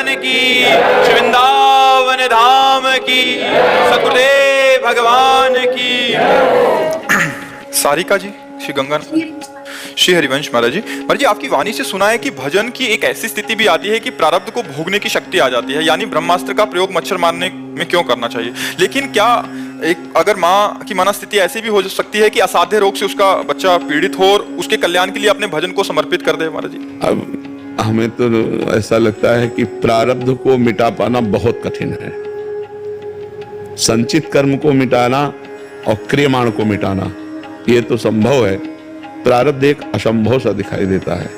भगवान की, श्री वृंदावन धाम की, सतगुरुदेव भगवान की। सारिका जी, श्री गंगा, श्री हरिवंश महाराज जी, आपकी वाणी से सुना है कि भजन की एक ऐसी स्थिति भी आती है कि प्रारब्ध को भोगने की शक्ति आ जाती है, यानी ब्रह्मास्त्र का प्रयोग मच्छर मारने में क्यों करना चाहिए। लेकिन क्या एक अगर माँ की मनस्थिति ऐसी भी हो सकती है कि असाध्य रोग से उसका बच्चा पीड़ित हो और उसके कल्याण के लिए अपने भजन को समर्पित कर दे महाराज जी। अब हमें तो ऐसा लगता है कि प्रारब्ध को मिटा पाना बहुत कठिन है। संचित कर्म को मिटाना और क्रियमाण को मिटाना ये तो संभव है, प्रारब्ध एक असंभव सा दिखाई देता है।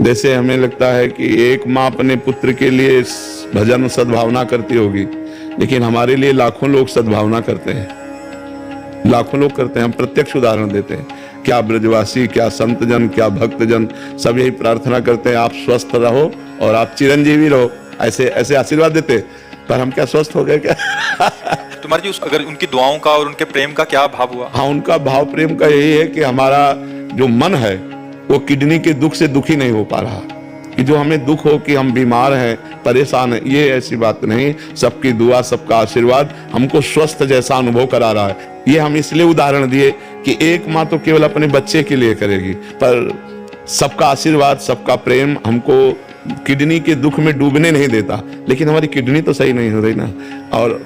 जैसे हमें लगता है कि एक माँ अपने पुत्र के लिए भजन सद्भावना करती होगी, लेकिन हमारे लिए लाखों लोग सद्भावना करते हैं, लाखों लोग करते हैं। हम प्रत्यक्ष उदाहरण देते हैं, क्या ब्रजवासी, क्या संत जन, क्या भक्त जन, सब यही प्रार्थना करते हैं आप स्वस्थ रहो और आप चिरंजीवी रहो, ऐसे ऐसे आशीर्वाद देते। पर हम क्या स्वस्थ हो गए क्या? तुम्हारी जी अगर उनकी दुआओं का और उनके प्रेम का क्या भाव हुआ? हाँ, उनका भाव प्रेम का यही है कि हमारा जो मन है वो किडनी के दुख से दुखी नहीं हो पा रहा, कि जो हमें दुख हो कि हम बीमार हैं, परेशान हैं, ये ऐसी बात नहीं। सबकी दुआ, सबका आशीर्वाद हमको स्वस्थ जैसा अनुभव करा रहा है। ये हम इसलिए उदाहरण दिए कि एक माँ तो केवल अपने बच्चे के लिए करेगी, पर सबका आशीर्वाद, सबका प्रेम हमको किडनी के दुख में डूबने नहीं देता। लेकिन हमारी किडनी तो सही नहीं हो रही ना, और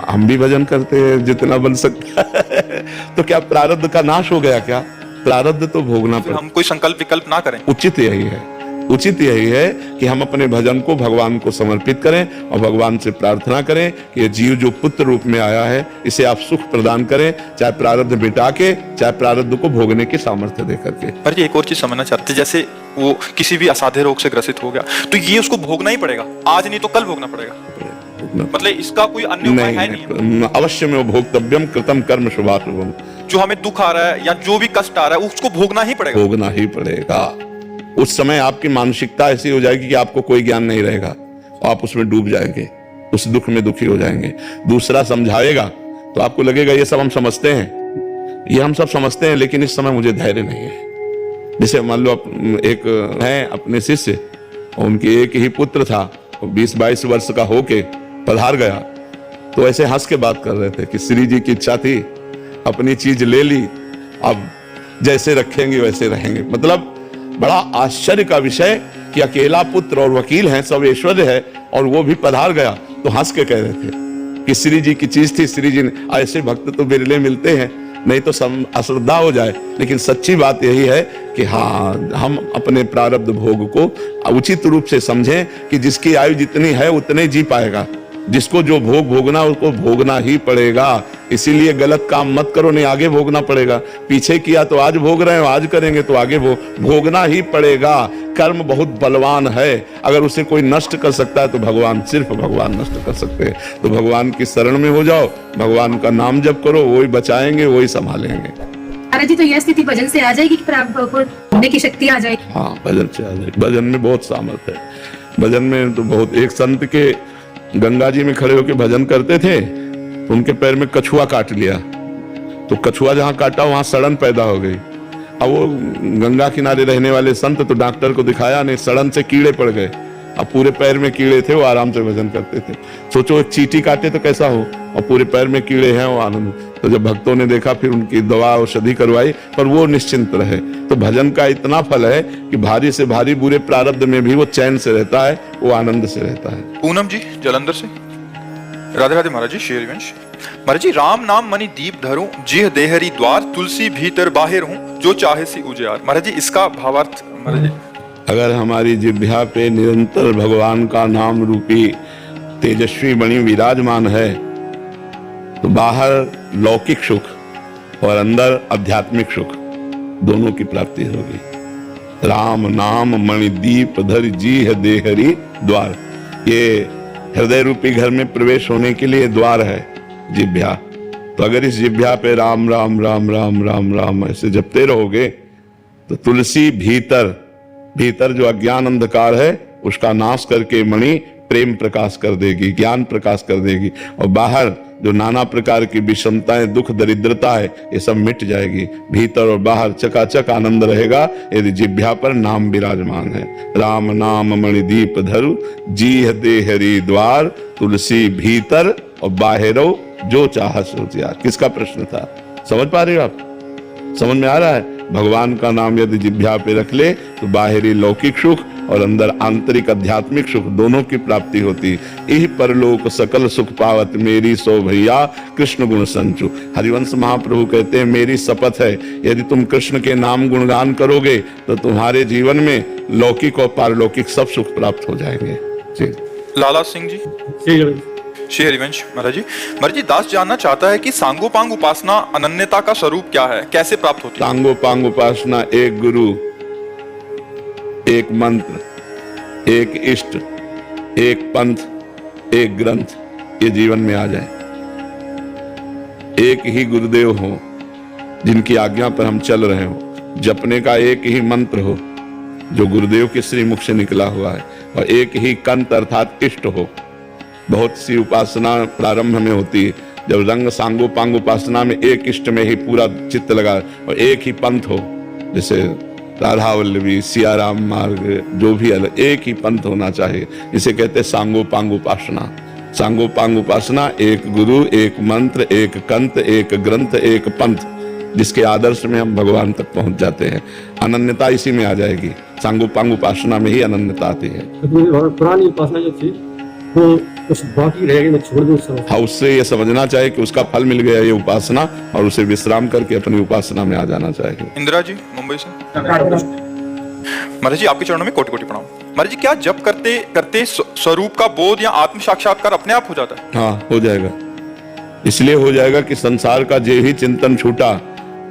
हम भी भजन करते हैं जितना बन सकता है। तो क्या प्रारब्ध का नाश हो गया क्या? प्रारब्ध तो भोगना पड़ेगा। हम कोई संकल्प विकल्प ना करें। उचित यही है, उचित यही है कि हम अपने भजन को भगवान को समर्पित करें और भगवान से प्रार्थना करें कि ये जीव जो पुत्र रूप में आया है इसे आप सुख प्रदान करें, चाहे प्रारब्ध मिटा के, चाहे प्रारब्ध को भोगने की सामर्थ्य दे करके। पर एक और चीज समझना चाहते हैं, जैसे वो किसी भी असाध्य रोग से ग्रसित हो गया तो ये उसको भोगना ही पड़ेगा, आज नहीं तो कल भोगना पड़ेगा। मतलब इसका कोई अन्य उपाय है नहीं? अवश्य में भोक्तव्यम कृतम कर्म शुभाशुभम। जो हमें दुख आ रहा है या जो भी कष्ट आ रहा है उसको भोगना ही पड़ेगा। भोगना ही पड़ेगा। उस समय आपकी मानसिकता ऐसी हो जाएगी कि आपको कोई ज्ञान नहीं रहेगा और आप उसमें डूब जाएंगे, उस दुख में दुखी हो जाएंगे। दूसरा समझाएगा तो आपको लगेगा ये सब हम समझते हैं, ये हम सब समझते हैं, लेकिन इस समय मुझे धैर्य नहीं है। जैसे मान लो एक है अपने शिष्य, उनके एक ही पुत्र था, 20-22 वर्ष का होके पधार गया, तो ऐसे हंस के बात कर रहे थे कि श्री जी की इच्छा थी, अपनी चीज ले ली, अब जैसे रखेंगे वैसे रहेंगे। मतलब बड़ा आश्चर्य का विषय कि अकेला पुत्र और वकील हैं, सब ऐश्वर्य है, और वो भी पधार गया। तो हंस के कह रहे थे कि श्री जी की चीज थी, श्री जी ने। ऐसे भक्त तो बिरले मिलते हैं, नहीं तो अश्रद्धा हो जाए। लेकिन सच्ची बात यही है कि हाँ, हम अपने प्रारब्ध भोग को उचित रूप से समझें कि जिसकी आयु जितनी है उतने जी पाएगा, जिसको जो भोग भोगना उसको भोगना ही पड़ेगा। इसीलिए गलत काम मत करो, नहीं आगे भोगना पड़ेगा। पीछे किया तो आज भोग रहे हो, आज करेंगे तो आगे भोगना ही पड़ेगा। कर्म बहुत बलवान है, अगर उसे कोई नष्ट कर सकता है तो भगवान, सिर्फ भगवान नष्ट कर सकते हैं। तो भगवान की शरण में हो जाओ, भगवान का नाम जप करो, वही बचाएंगे, वही संभालेंगे। अरे जी, तो यह स्थिति भजन से आ जाएगी कि भोगने की शक्ति आ जाएगी? हाँ, भजन से आ जाएगी। भजन में बहुत सामर्थ्य है। भजन में तो बहुत, एक संत के गंगा जी में खड़े होकर भजन करते थे, तो उनके पैर में कछुआ काट लिया, तो कछुआ जहां काटा वहां सड़न पैदा हो गई। अब वो गंगा किनारे रहने वाले संत तो डॉक्टर को दिखाया नहीं, सड़न से कीड़े पड़ गए। अब पूरे पैर में कीड़े थे, वो आराम से भजन करते थे। सोचो एक चींटी काटे तो कैसा हो, और पूरे पैर में कीड़े हैं, वो आनंद। तो जब भक्तों ने देखा फिर उनकी दवा औषधि करवाई, पर वो निश्चिंत रहे। तो भजन का इतना फल है कि भारी से भारी बुरे प्रारब्ध में भी वो चैन से रहता है, वो आनंद से रहता है। पूनम जी जलंधर से, राधे राधे महाराज जी। शेरवंश महाराज जी, राम नाम मणि दीप धरूं, जिह देहरी द्वार, तुलसी भीतर बाहिर हूं, जो चाहे सी उजियार। महाराज जी इसका भावार्थ महाराज जी। अगर हमारी जिह्वा पे निरंतर भगवान का नाम रूपी तेजस्वी मणि विराजमान है तो बाहर लौकिक सुख और अंदर आध्यात्मिक सुख दोनों की प्राप्ति होगी। राम नाम मणि दीप धर जीह देहरी द्वार, ये हृदय रूपी घर में प्रवेश होने के लिए द्वार है जिह्वा। तो अगर इस जिह्वा पे राम राम राम राम राम राम ऐसे जपते रहोगे तो तुलसी भीतर, भीतर जो अज्ञान अंधकार है उसका नाश करके मणि प्रेम प्रकाश कर देगी, ज्ञान प्रकाश कर देगी। और बाहर जो नाना प्रकार की विषमताएं, दुख, दरिद्रता है, ये सब मिट जाएगी। भीतर और बाहर चकाचक आनंद रहेगा यदि जिह्वा पर नाम विराजमान है। राम नाम मणिदीप धरु, जीह दे हरि द्वार, तुलसी भीतर और बाहरो जो चाह सो त्याग। किसका प्रश्न था? समझ पा रहे हो आप? समझ में आ रहा है? भगवान का नाम यदि जिह्वा पे रख ले तो बाहरी लौकिक सुख और अंदर आंतरिक आध्यात्मिक सुख दोनों की प्राप्ति होती। यही परलोक सकल सुख पावत, मेरी सो भैया कृष्ण गुण संचु। हरिवंश महाप्रभु कहते हैं मेरी शपथ है यदि तुम कृष्ण के नाम गुणगान करोगे तो तुम्हारे जीवन में लौकिक और पारलौकिक सब सुख प्राप्त हो जाएंगे। जी लाला सिंह जी। श्री हरिवंश महाराज जी दास जानना चाहता है कि सांगोपांग उपासना अनन्यता का स्वरूप क्या है, कैसे प्राप्त होती है? सांगोपांग उपासना एक गुरु, एक मंत्र, एक इष्ट, एक पंथ, एक ग्रंथ, ये जीवन में आ जाए। एक ही गुरुदेव हो जिनकी आज्ञा पर हम चल रहे हो, जपने का एक ही मंत्र हो जो गुरुदेव के श्रीमुख से निकला हुआ है, और एक ही कंत अर्थात इष्ट हो। बहुत सी उपासना प्रारंभ में होती है, जब रंग सांगोपांग उपासना में एक इष्ट में ही पूरा चित्त लगा और एक ही पंथ हो, जैसे राधा वल्लभी, सियाराम मार्ग, जो भी अलग, एक ही पंथ होना चाहिए। इसे कहते हैं सांगोपांग उपासना। सांगोपांग उपासना एक गुरु, एक मंत्र, एक कंत, एक ग्रंथ, एक पंथ, जिसके आदर्श में हम भगवान तक पहुंच जाते हैं। अनन्यता इसी में आ जाएगी। सांगोपांग उपासना में ही अनन्यता आती है। पुरानी उपासना जो थी वो कुछ बाकी रह गई, मैं छोड़ दूं सब। हाँ, उससे ये समझना चाहिए कि उसका फल मिल गया ये उपासना, और उसे विश्राम करके अपनी उपासना में आ जाना चाहिए। इंदिरा जी मुंबई से। महाराज जी आपके चरणों में कोटि कोटि प्रणाम। महाराज जी क्या जप करते करते स्वरूप का बोध या आत्म साक्षात्कार अपने आप हो जाता है? हाँ, हो जाएगा। इसलिए हो जाएगा कि संसार का जे ही चिंतन छूटा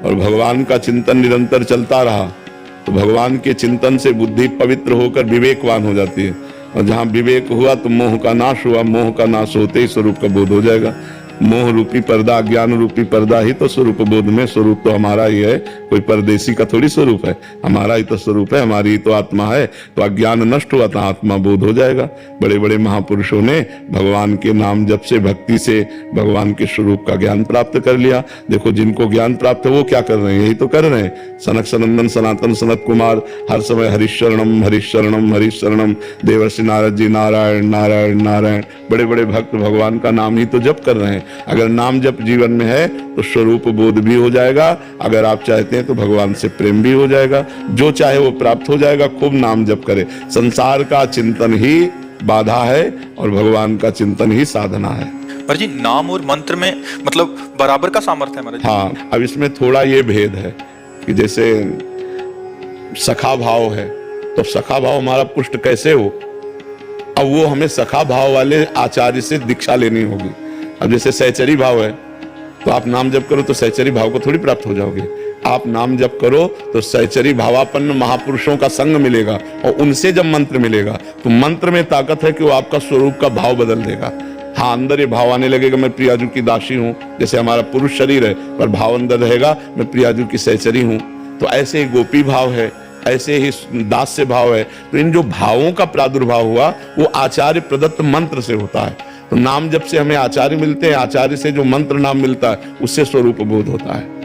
और भगवान का चिंतन निरंतर चलता रहा, तो भगवान के चिंतन से बुद्धि पवित्र होकर विवेकवान हो जाती है, और जहां विवेक हुआ तो मोह का नाश हुआ। मोह का नाश होते ही स्वरूप का बोध हो जाएगा। मोह रूपी पर्दा, ज्ञान रूपी पर्दा ही तो स्वरूप बोध में। स्वरूप तो हमारा ही है, कोई परदेसी का थोड़ी स्वरूप है, हमारा ही तो स्वरूप है, हमारी ही तो आत्मा है। तो अज्ञान नष्ट हुआ तो आत्मा बोध हो जाएगा। बड़े बड़े महापुरुषों ने भगवान के नाम जप से, भक्ति से भगवान के स्वरूप का ज्ञान प्राप्त कर लिया। देखो जिनको ज्ञान प्राप्त है वो क्या कर रहे हैं? यही तो कर रहे हैं। सनक सनंदन सनातन सनत कुमार हर समय हरिशरणम हरिशरणम हरिशरणम, देवर्षि नारद जी नारायण नारायण नारायण, बड़े बड़े भक्त भगवान का नाम ही तो जप कर रहे हैं। अगर नाम जप जीवन में है तो स्वरूप बोध भी हो जाएगा। अगर आप चाहते हैं तो भगवान से प्रेम भी हो जाएगा। जो चाहे वो प्राप्त हो जाएगा। खूब नाम जप करे। संसार का चिंतन ही बाधा है और भगवान का चिंतन ही साधना है। महाराज जी नाम और मंत्र में मतलब बराबर का सामर्थ्य है महाराज जी? हाँ, अब इसमें थोड़ा ये भेद है कि जैसे सखा भाव है तो सखा भाव हमारा पुष्ट कैसे हो? अब वो हमें सखा भाव वाले आचार्य से दीक्षा लेनी होगी। अब जैसे सहचरी भाव है तो आप नाम जप करो तो सहचरी भाव को थोड़ी प्राप्त हो जाओगे। आप नाम जप करो तो सहचरी भावापन्न महापुरुषों का संग मिलेगा, और उनसे जब मंत्र मिलेगा तो मंत्र में ताकत है कि वो आपका स्वरूप का भाव बदल देगा। हाँ, अंदर ये भाव आने लगेगा मैं प्रियाजू की दासी हूँ, जैसे हमारा पुरुष शरीर है पर भाव अंदर रहेगा मैं प्रियाजू की सहचरी हूँ। तो ऐसे ही गोपी भाव है, ऐसे ही दास्य भाव है। तो इन जो भावों का प्रादुर्भाव हुआ वो आचार्य प्रदत्त मंत्र से होता है। तो नाम जब से हमें आचार्य मिलते हैं, आचार्य से जो मंत्र नाम मिलता है उससे स्वरूप बोध होता है।